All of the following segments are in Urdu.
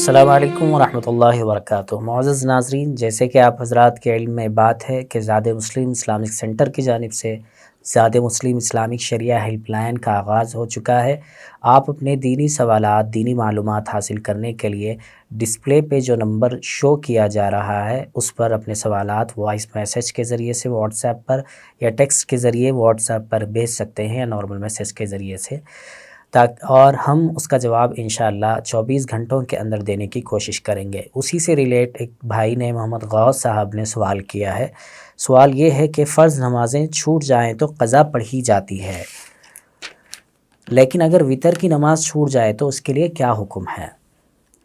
السلام علیکم ورحمۃ اللہ وبرکاتہ۔ معزز ناظرین، جیسے کہ آپ حضرات کے علم میں بات ہے کہ زاد مسلم اسلامک سینٹر کی جانب سے زاد مسلم اسلامک شریعہ ہیلپ لائن کا آغاز ہو چکا ہے۔ آپ اپنے دینی سوالات، دینی معلومات حاصل کرنے کے لیے ڈسپلے پہ جو نمبر شو کیا جا رہا ہے اس پر اپنے سوالات وائس میسیج کے ذریعے سے واٹس ایپ پر یا ٹیکسٹ کے ذریعے واٹس ایپ پر بھیج سکتے ہیں یا نارمل میسیج کے ذریعے سے، اور ہم اس کا جواب انشاءاللہ 24 گھنٹوں کے اندر دینے کی کوشش کریں گے۔ اسی سے ریلیٹ ایک بھائی نے، محمد غوث صاحب نے سوال کیا ہے۔ سوال یہ ہے کہ فرض نمازیں چھوٹ جائیں تو قضا پڑھی جاتی ہے، لیکن اگر وتر کی نماز چھوٹ جائے تو اس کے لیے کیا حکم ہے؟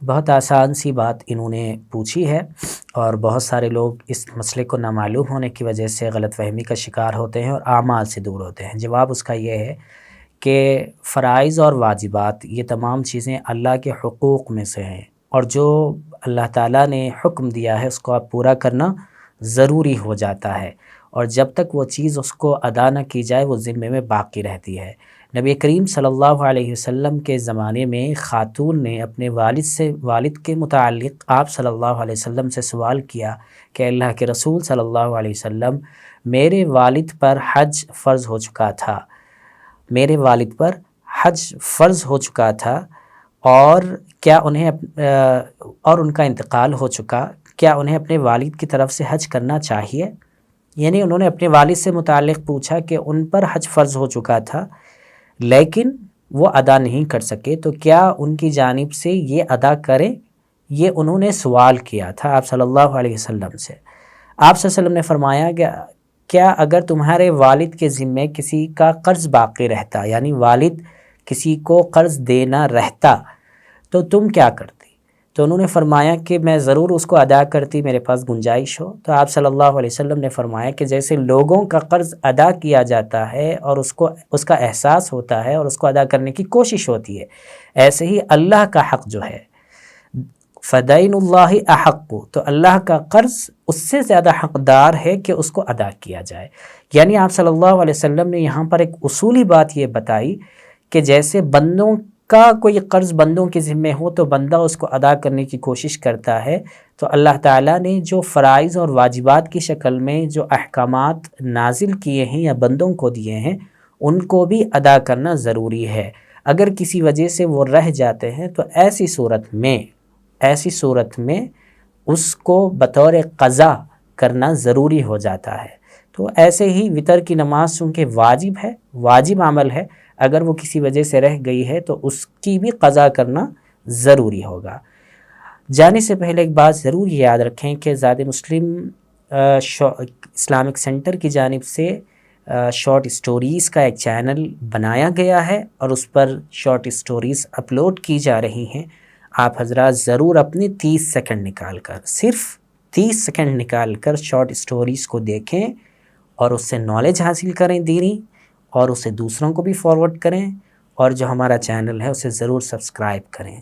بہت آسان سی بات انہوں نے پوچھی ہے، اور بہت سارے لوگ اس مسئلے کو نامعلوم ہونے کی وجہ سے غلط فہمی کا شکار ہوتے ہیں اور اعمال سے دور ہوتے ہیں۔ جواب اس کا یہ ہے کہ فرائض اور واجبات یہ تمام چیزیں اللہ کے حقوق میں سے ہیں، اور جو اللہ تعالیٰ نے حکم دیا ہے اس کو آپ پورا کرنا ضروری ہو جاتا ہے، اور جب تک وہ چیز اس کو ادا نہ کی جائے وہ ذمے میں باقی رہتی ہے۔ نبی کریم صلی اللہ علیہ وسلم کے زمانے میں خاتون نے اپنے والد کے متعلق آپ صلی اللہ علیہ وسلم سے سوال کیا کہ اللہ کے رسول صلی اللہ علیہ وسلم، میرے والد پر حج فرض ہو چکا تھا، اور کیا اور ان کا انتقال ہو چکا، کیا انہیں اپنے والد کی طرف سے حج کرنا چاہیے؟ یعنی انہوں نے اپنے والد سے متعلق پوچھا کہ ان پر حج فرض ہو چکا تھا لیکن وہ ادا نہیں کر سکے، تو کیا ان کی جانب سے یہ ادا کریں؟ یہ انہوں نے سوال کیا تھا آپ صلی اللہ علیہ وسلم سے۔ آپ صلی اللہ علیہ وسلم نے فرمایا کہ کیا اگر تمہارے والد کے ذمے کسی کا قرض باقی رہتا، یعنی والد کسی کو قرض دینا رہتا، تو تم کیا کرتی؟ تو انہوں نے فرمایا کہ میں ضرور اس کو ادا کرتی، میرے پاس گنجائش ہو۔ تو آپ صلی اللہ علیہ وسلم نے فرمایا کہ جیسے لوگوں کا قرض ادا کیا جاتا ہے اور اس کا احساس ہوتا ہے اور اس کو ادا کرنے کی کوشش ہوتی ہے، ایسے ہی اللہ کا حق جو ہے، فدین اللہ احق، تو اللہ کا قرض اس سے زیادہ حقدار ہے کہ اس کو ادا کیا جائے۔ یعنی آپ صلی اللہ علیہ وسلم نے یہاں پر ایک اصولی بات یہ بتائی کہ جیسے بندوں کا کوئی قرض بندوں کے ذمے ہو تو بندہ اس کو ادا کرنے کی کوشش کرتا ہے، تو اللہ تعالیٰ نے جو فرائض اور واجبات کی شکل میں جو احکامات نازل کیے ہیں یا بندوں کو دیے ہیں ان کو بھی ادا کرنا ضروری ہے۔ اگر کسی وجہ سے وہ رہ جاتے ہیں تو ایسی صورت میں اس کو بطور قضا کرنا ضروری ہو جاتا ہے۔ تو ایسے ہی وتر کی نماز چونکہ واجب عمل ہے، اگر وہ کسی وجہ سے رہ گئی ہے تو اس کی بھی قضا کرنا ضروری ہوگا۔ جانے سے پہلے ایک بات ضرور یاد رکھیں کہ زاد مسلم اسلامک سینٹر کی جانب سے شارٹ اسٹوریز کا ایک چینل بنایا گیا ہے اور اس پر شارٹ اسٹوریز اپلوڈ کی جا رہی ہیں۔ آپ حضرات ضرور اپنے 30 سیکنڈ نکال کر، صرف 30 سیکنڈ نکال کر شارٹ اسٹوریز کو دیکھیں اور اس سے نالج حاصل کریں دینی، اور اسے دوسروں کو بھی فارورڈ کریں، اور جو ہمارا چینل ہے اسے ضرور سبسکرائب کریں۔